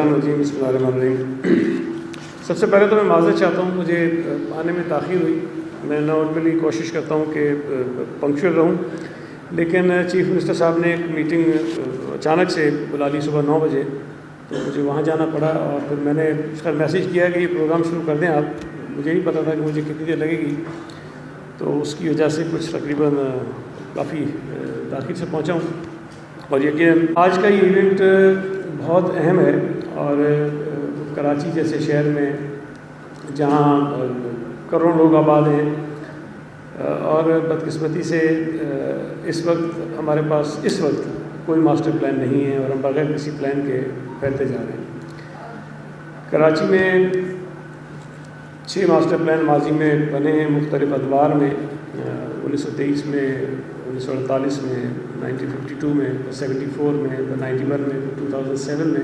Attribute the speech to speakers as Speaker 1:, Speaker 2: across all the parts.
Speaker 1: الرجیم بسم اللہ الرحمن الرحیم۔ سب سے پہلے تو میں معذرت چاہتا ہوں، مجھے آنے میں تاخیر ہوئی۔ میں نارملی کوشش کرتا ہوں کہ پنکچوئل رہوں، لیکن چیف منسٹر صاحب نے ایک میٹنگ اچانک سے بلا لی صبح 9 بجے، تو مجھے وہاں جانا پڑا اور پھر میں نے اس کا میسیج کیا کہ یہ پروگرام شروع کر دیں آپ۔ مجھے نہیں پتہ تھا کہ مجھے کتنی دیر لگے گی، تو اس کی وجہ سے کچھ تقریباً کافی تاخیر سے پہنچا ہوں۔ اور یقیناً آج کا یہ ایونٹ بہت اہم ہے، اور کراچی جیسے شہر میں جہاں کروڑوں لوگ آباد ہیں، اور بدقسمتی سے اس وقت ہمارے پاس کوئی ماسٹر پلان نہیں ہے، اور ہم بغیر کسی پلان کے پھیلتے جا رہے ہیں۔ کراچی میں 6 ماسٹر پلان ماضی میں بنے ہیں مختلف ادوار میں، 1923 میں، 1948 میں، 1952 میں، 74 میں، 91 میں، 2007 میں۔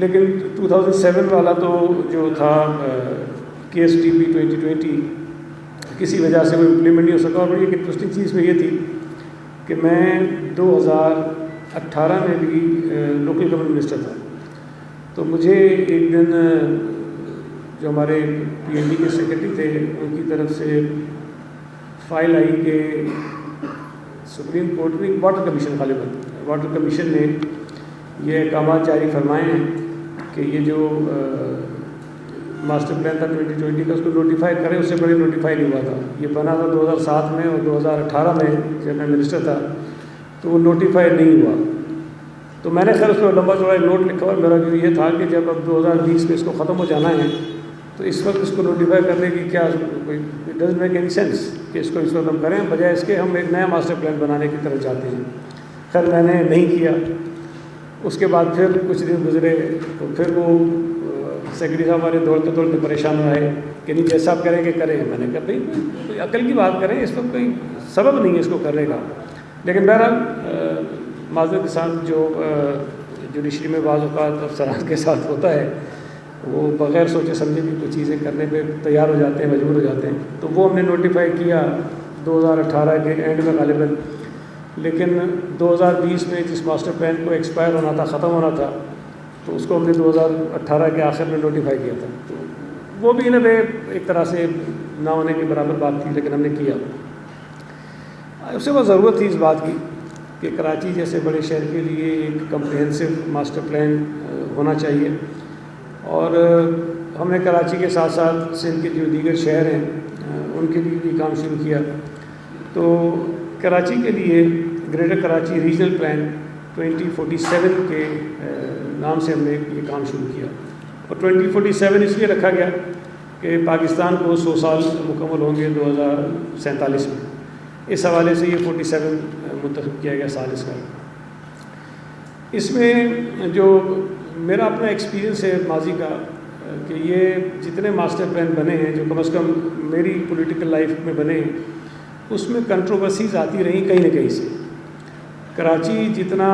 Speaker 1: لیکن 2007 والا تو جو تھا KSTP 2020 کسی وجہ سے وہ امپلیمنٹ نہیں ہو سکا۔ اور بڑی ایک انٹرسٹنگ چیز میں یہ تھی کہ میں 2018 میں بھی لوکل گورنمنٹ منسٹر تھا، تو مجھے ایک دن جو ہمارے PND کے سیکرٹری تھے ان کی طرف سے فائل آئی کہ سپریم کورٹ نے واٹر کمیشن نے یہ احکامات جاری فرمائے ہیں کہ یہ جو ماسٹر پلان تھا 2020 کا، اس کو نوٹیفائی کریں۔ اس سے پہلے نوٹیفائی نہیں ہوا تھا، یہ بنا تھا 2007 میں، اور 2018 میں جب میں منسٹر تھا تو وہ نوٹیفائی نہیں ہوا۔ تو میں نے خیر اس کو لمبا چوڑا نوٹ لکھا، اور میرا جو یہ تھا کہ جب اب 2020 میں اس کو ختم ہو جانا ہے تو اس وقت اس کو نوٹیفائی کرنے کی کیا کوئی ڈزنٹ میک اینی سینس کہ اس کو اس وقت ہم کریں، بجائے اس کے ہم ایک نیا ماسٹر پلان بنانے کی طرف جاتے ہیں۔ خیر میں نے نہیں کیا۔ اس کے بعد پھر کچھ دن گزرے تو پھر وہ سیکرٹری صاحب ہمارے دوڑتے پریشان ہو آئے کہ نہیں جیسا آپ کریں کہ کریں۔ میں نے کہا بھائی کوئی عقل کی بات کریں، اس وقت کوئی سبب نہیں ہے اس کو کرنے کا۔ لیکن بہرحال معذرت کے ساتھ جو جوڈیشری میں بعض اوقات افسران کے ساتھ ہوتا ہے، وہ بغیر سوچے سمجھے بھی کچھ چیزیں کرنے پہ تیار ہو جاتے ہیں، مجبور ہو جاتے ہیں۔ تو وہ ہم نے نوٹیفائی کیا 2018 کے اینڈ میں غالباً، لیکن 2020 میں جس ماسٹر پلان کو ایکسپائر ہونا تھا، ختم ہونا تھا، تو اس کو ہم نے 2018 کے آخر میں نوٹیفائی کیا تھا۔ تو وہ بھی ایک طرح سے نہ ہونے کے برابر بات تھی، لیکن ہم نے کیا۔ اس سے وہ ضرورت تھی اس بات کی کہ کراچی جیسے بڑے شہر کے لیے ایک کمپریہنسو ماسٹر پلان ہونا چاہیے، اور ہم نے کراچی کے ساتھ ساتھ سندھ کے جو دیگر شہر ہیں ان کے لیے بھی کام شروع کیا۔ تو کراچی کے لیے گریٹر کراچی ریجنل پلان 2047 کے نام سے ہم نے یہ کام شروع کیا، اور 2047 اس لیے رکھا گیا کہ پاکستان کو 100 سال مکمل ہوں گے 2047 میں۔ اس حوالے سے یہ 47 منتخب کیا گیا سال اس کا۔ اس میں جو میرا اپنا ایکسپیرینس ہے ماضی کا کہ یہ جتنے ماسٹر پلان بنے ہیں جو کم از کم میری پولیٹیکل لائف میں بنے ہیں، اس میں کنٹروورسیز آتی رہیں کہیں نہ کہیں سے۔ کراچی جتنا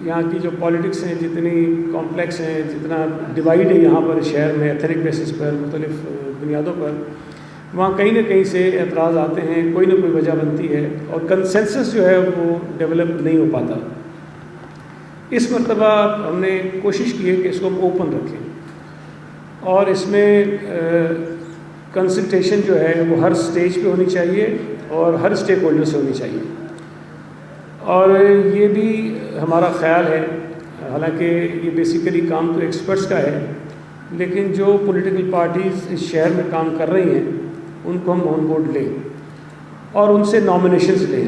Speaker 1: یہاں کی جو پالیٹکس ہیں جتنی کمپلیکس ہیں، جتنا ڈیوائڈ ہے یہاں پر شہر میں ایتھنک بیسس پر، مختلف بنیادوں پر، وہاں کہیں نہ کہیں سے اعتراض آتے ہیں، کوئی نہ کوئی وجہ بنتی ہے، اور کنسنسس جو ہے وہ ڈیولپ نہیں ہو پاتا۔ اس مرتبہ ہم نے کوشش کی ہے کہ اس کو ہم اوپن رکھیں، اور اس میں کنسلٹیشن جو ہے وہ ہر سٹیج پہ ہونی چاہیے اور ہر اسٹیک ہولڈر سے ہونی چاہیے۔ اور یہ بھی ہمارا خیال ہے، حالانکہ یہ بیسیکلی کام تو ایکسپرٹس کا ہے، لیکن جو پولیٹیکل پارٹیز اس شہر میں کام کر رہی ہیں ان کو ہم آن بورڈ لیں، اور ان سے نامینیشنز لیں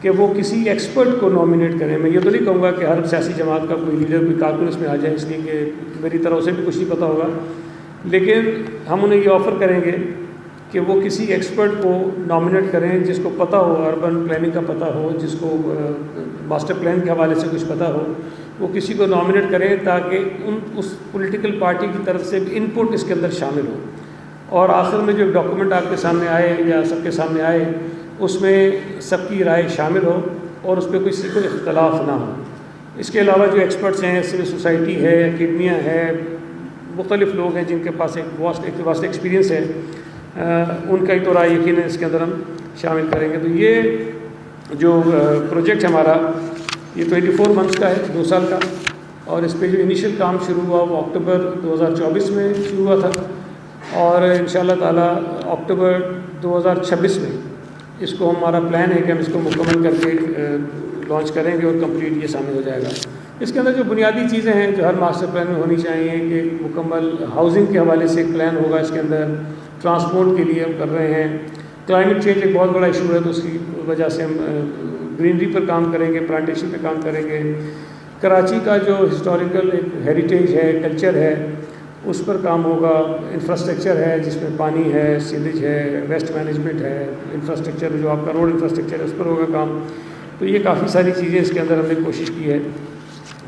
Speaker 1: کہ وہ کسی ایکسپرٹ کو نامینیٹ کریں۔ میں یہ تو نہیں کہوں گا کہ ہر سیاسی جماعت کا کوئی لیڈر، کوئی کارکن اس میں آ جائے، اس لیے کہ میری طرف سے بھی کچھ نہیں پتہ ہوگا، لیکن ہم انہیں یہ آفر کریں گے کہ وہ کسی ایکسپرٹ کو نامینیٹ کریں جس کو پتہ ہو، اربن پلاننگ کا پتہ ہو، جس کو ماسٹر پلان کے حوالے سے کچھ پتہ ہو، وہ کسی کو نامینیٹ کریں تاکہ اس پولیٹیکل پارٹی کی طرف سے بھی انپٹ اس کے اندر شامل ہو، اور آخر میں جو ڈاکومنٹ آپ کے سامنے آئے یا سب کے سامنے آئے اس میں سب کی رائے شامل ہو اور اس پہ کسی کو اختلاف نہ ہو۔ اس کے علاوہ جو ایکسپرٹس ہیں، سول سوسائٹی ہے، اکیڈمیا ہے، مختلف لوگ ہیں جن کے پاس ایک واسٹ ایکسپیرینس ہے، ان کا ہی تو رائے یقیناً اس کے اندر ہم شامل کریں گے۔ تو یہ جو پروجیکٹ ہے ہمارا، یہ 24 منتھس کا ہے، 2 سال کا، اور اس پہ جو انیشیل کام شروع ہوا وہ اکتوبر 2024 میں شروع ہوا تھا اور انشاءاللہ تعالیٰ اکتوبر 2026 میں اس کو ہمارا پلان ہے کہ ہم اس کو مکمل کر کے لانچ کریں گے اور کمپلیٹ یہ سامنے ہو جائے گا۔ اس کے اندر جو بنیادی چیزیں ہیں جو ہر ماسٹر پلان میں ہونی چاہیے کہ مکمل ہاؤسنگ کے حوالے سے ایک پلان ہوگا، اس کے اندر ٹرانسپورٹ کے لیے ہم کر رہے ہیں، کلائمیٹ چینج ایک بہت بڑا ایشو ہے تو اس کی وجہ سے ہم گرینری پر کام کریں گے، پلانٹیشن پہ کام کریں گے، کراچی کا جو ہسٹوریکل ایک ہیریٹیج ہے، کلچر ہے، اس پر کام ہوگا، انفراسٹرکچر ہے جس میں پانی ہے، سیوریج ہے، ویسٹ مینجمنٹ ہے، انفراسٹرکچر جو آپ کا روڈ انفراسٹرکچر ہے اس پر ہوگا کام۔ تو یہ کافی ساری چیزیں اس کے اندر ہم نے کوشش کی ہے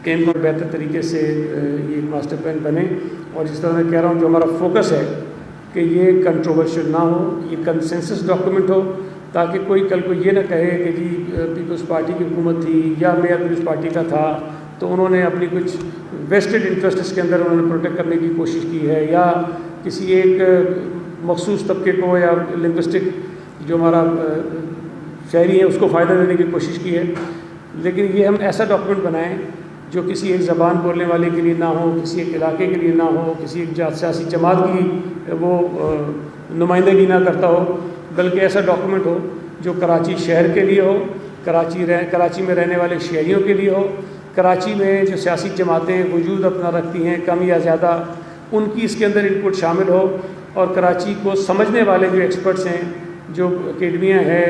Speaker 1: کہ ان کو بہتر طریقے سے یہ ماسٹر پلان بنے، اور جس طرح میں کہہ رہا ہوں جو ہمارا فوکس ہے کہ یہ کنٹروورشل نہ ہو، یہ کنسنسس ڈاکیومنٹ ہو، تاکہ کوئی کل کو یہ نہ کہے کہ جی پیپلز پارٹی کی حکومت تھی یا میئر پیپلز پارٹی کا تھا تو انہوں نے اپنی کچھ ویسٹڈ انٹرسٹ اس کے اندر انہوں نے پروٹیکٹ کرنے کی کوشش کی ہے، یا کسی ایک مخصوص طبقے کو یا لنگوسٹک جو ہمارا شہری ہے اس کو فائدہ دینے کی کوشش کی ہے۔ لیکن یہ ہم ایسا ڈاکیومنٹ بنائیں جو کسی ایک زبان بولنے والے کے لیے نہ ہو، کسی ایک علاقے کے لیے نہ ہو، کسی ایک سیاسی جماعت کی وہ نمائندگی نہ کرتا ہو، بلکہ ایسا ڈاکیومنٹ ہو جو کراچی شہر کے لیے ہو، کراچی میں رہنے والے شہریوں کے لیے ہو، کراچی میں جو سیاسی جماعتیں وجود اپنا رکھتی ہیں کم یا زیادہ ان کی اس کے اندر انپٹ شامل ہو، اور کراچی کو سمجھنے والے جو ایکسپرٹس ہیں، جو اکیڈمیاں ہیں،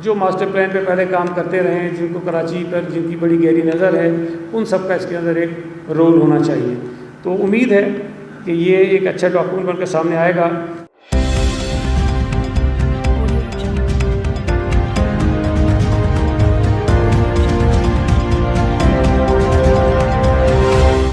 Speaker 1: جو ماسٹر پلان پہ پہلے کام کرتے رہے ہیں، جن کو کراچی پر جن کی بڑی گہری نظر ہے، ان سب کا اس کے اندر ایک رول ہونا چاہیے۔ تو امید ہے کہ یہ ایک اچھا ڈاکیومنٹ بن کر سامنے آئے گا۔